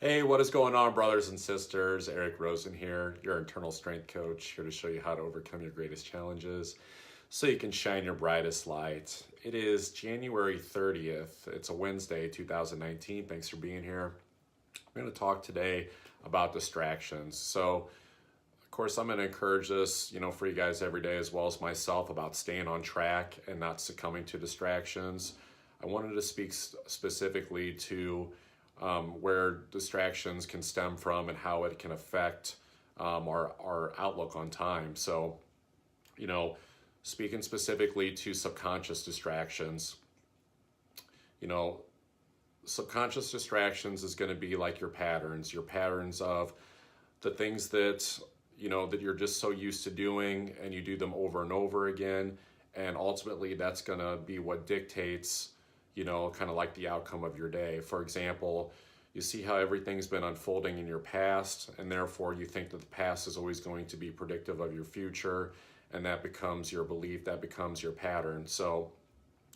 Hey, what is going on, brothers and sisters? Eric Rosen here, your internal strength coach, here to show you how to overcome your greatest challenges so you can shine your brightest light. It is January 30th. It's a Wednesday, 2019. Thanks for being here. I'm going to talk today about distractions. So, of course, I'm going to encourage this, for you guys every day as well as myself about staying on track and not succumbing to distractions. I wanted to speak specifically to where distractions can stem from and how it can affect our outlook on time. So, speaking specifically to subconscious distractions, you know, subconscious distractions is going to be like your patterns of the things that, that you're just so used to doing and you do them over and over again. And ultimately, that's going to be what dictates kind of like the outcome of your day. For example, you see how everything's been unfolding in your past, and therefore you think that the past is always going to be predictive of your future, and that becomes your belief, that becomes your pattern. So,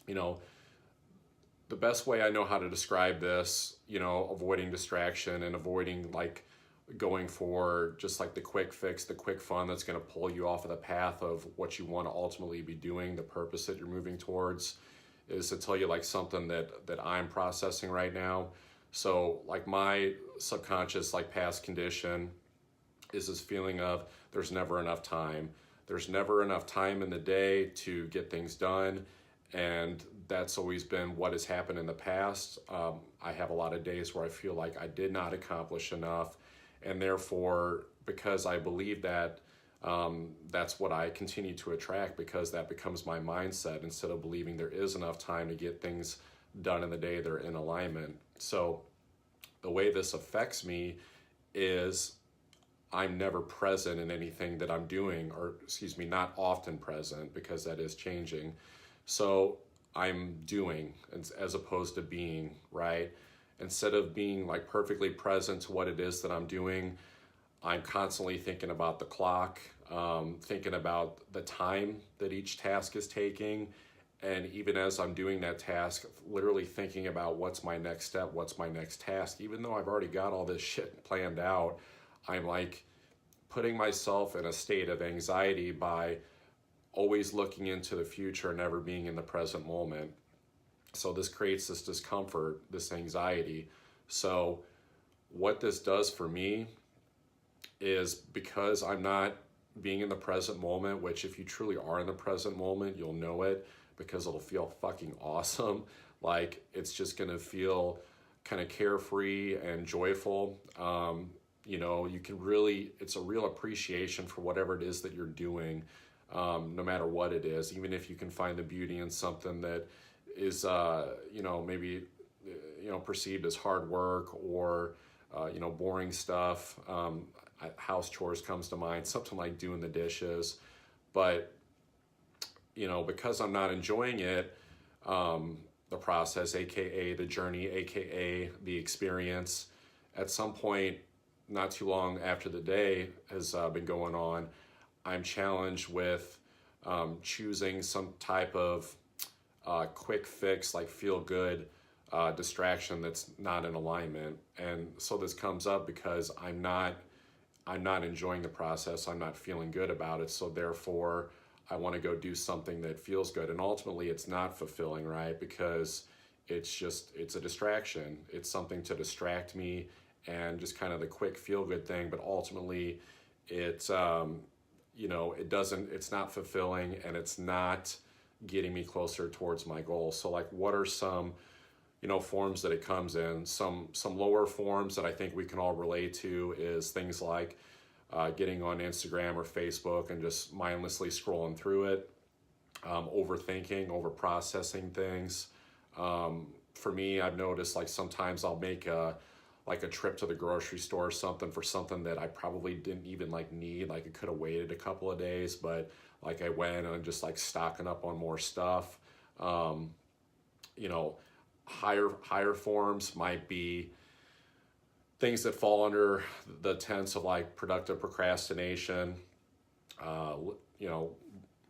the best way I know how to describe this, avoiding distraction and avoiding like going for just like the quick fix, the quick fun that's going to pull you off of the path of what you want to ultimately be doing, the purpose that you're moving towards, is to tell you like something that I'm processing right now. So like my subconscious like past condition is this feeling of there's never enough time. There's never enough time in the day to get things done. And that's always been what has happened in the past. I have a lot of days where I feel like I did not accomplish enough. And therefore, because I believe that, that's what I continue to attract, because that becomes my mindset instead of believing there is enough time to get things done in the day that are in alignment. So the way this affects me is I'm never present in anything that I'm doing, or not often present, because that is changing. So I'm doing as opposed to being, right? Instead of being like perfectly present to what it is that I'm doing, I'm constantly thinking about the clock, thinking about the time that each task is taking. And even as I'm doing that task, literally thinking about what's my next step, what's my next task. Even though I've already got all this shit planned out, I'm like putting myself in a state of anxiety by always looking into the future and never being in the present moment. So this creates this discomfort, this anxiety. So what this does for me is, because I'm not being in the present moment, which if you truly are in the present moment, you'll know it, because it'll feel fucking awesome. Like it's just gonna feel kind of carefree and joyful. You can really, it's a real appreciation for whatever it is that you're doing, no matter what it is. Even if you can find the beauty in something that is, maybe, perceived as hard work or, boring stuff. House chores comes to mind, something like doing the dishes. But, because I'm not enjoying it, the process, AKA the journey, AKA the experience, at some point, not too long after the day has been going on, I'm challenged with choosing some type of quick fix, like feel good distraction that's not in alignment. And so this comes up because I'm not enjoying the process. I'm not feeling good about it. So therefore, I want to go do something that feels good. And ultimately, it's not fulfilling, right? Because it's a distraction. It's something to distract me and just kind of the quick feel good thing. But ultimately, it's, it's not fulfilling, and it's not getting me closer towards my goal. So like, what are some, forms that it comes in? Some lower forms that I think we can all relate to is things like getting on Instagram or Facebook and just mindlessly scrolling through it, overthinking, over processing things. For me, I've noticed like sometimes I'll make a trip to the grocery store or something for something that I probably didn't even like need. Like it could have waited a couple of days, but like I went and I'm just like stocking up on more stuff. Higher forms might be things that fall under the tenets of like productive procrastination,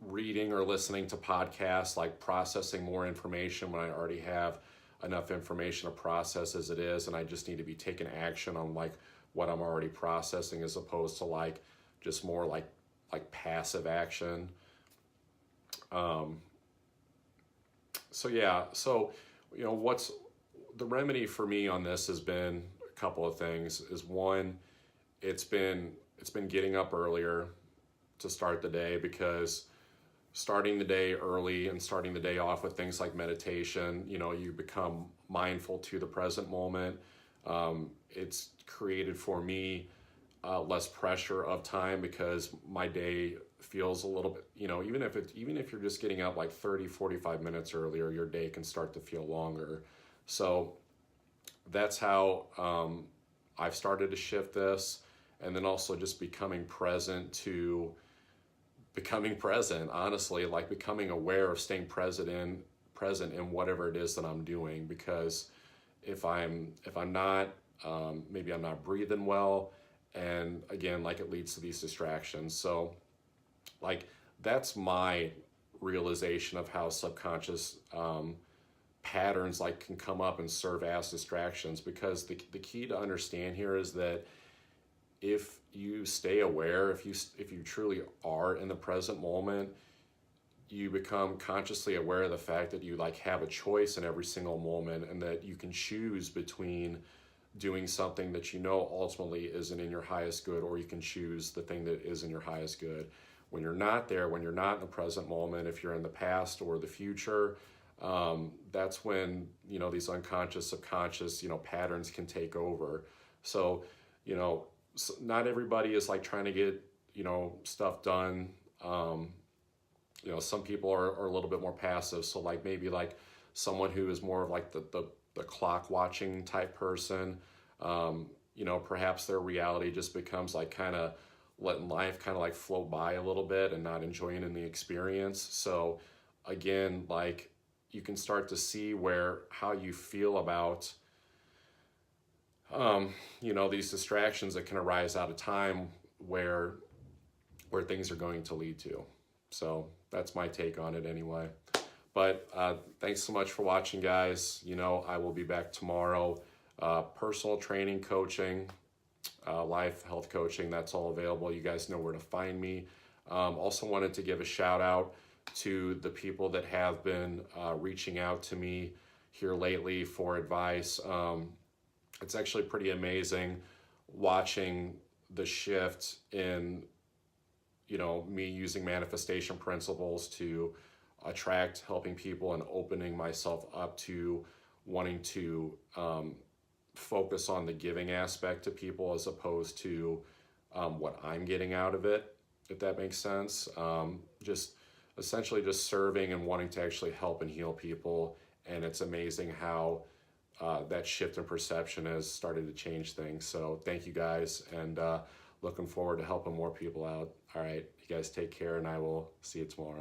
reading or listening to podcasts, like processing more information when I already have enough information to process as it is, and I just need to be taking action on like what I'm already processing, as opposed to like just more like passive action. So yeah, so what's the remedy for me on this has been a couple of things. Is one, it's been getting up earlier to start the day, because starting the day early and starting the day off with things like meditation, you become mindful to the present moment. It's created for me less pressure of time, because my day feels a little bit, even if you're just getting up like 30-45 minutes earlier, your day can start to feel longer. So that's how I've started to shift this. And then also just becoming present, honestly, like becoming aware of staying present in whatever it is that I'm doing. Because if I'm not, maybe I'm not breathing well, and again, like, it leads to these distractions. So like, that's my realization of how subconscious patterns like can come up and serve as distractions. Because the key to understand here is that if you stay aware, if you truly are in the present moment, you become consciously aware of the fact that you like have a choice in every single moment, and that you can choose between doing something that ultimately isn't in your highest good, or you can choose the thing that is in your highest good. When you're not there, when you're not in the present moment, if you're in the past or the future, that's when these unconscious, subconscious patterns can take over. So not everybody is like trying to get stuff done. Some people are a little bit more passive. So like, maybe like someone who is more of like the clock watching type person, perhaps their reality just becomes like kind of letting life kind of like float by a little bit and not enjoying in the experience. So again, like, you can start to see how you feel about these distractions that can arise out of time, where things are going to lead to. So that's my take on it anyway. But thanks so much for watching, guys. I will be back tomorrow. Personal training, coaching, life health coaching, that's all available. You guys know where to find me. Also wanted to give a shout out to the people that have been reaching out to me here lately for advice. It's actually pretty amazing watching the shift in me using manifestation principles to attract helping people, and opening myself up to wanting to focus on the giving aspect to people, as opposed to what I'm getting out of it, if that makes sense. Just essentially just serving and wanting to actually help and heal people. And it's amazing how that shift in perception has started to change things. So thank you guys, and looking forward to helping more people out. All right, you guys take care, and I will see you tomorrow.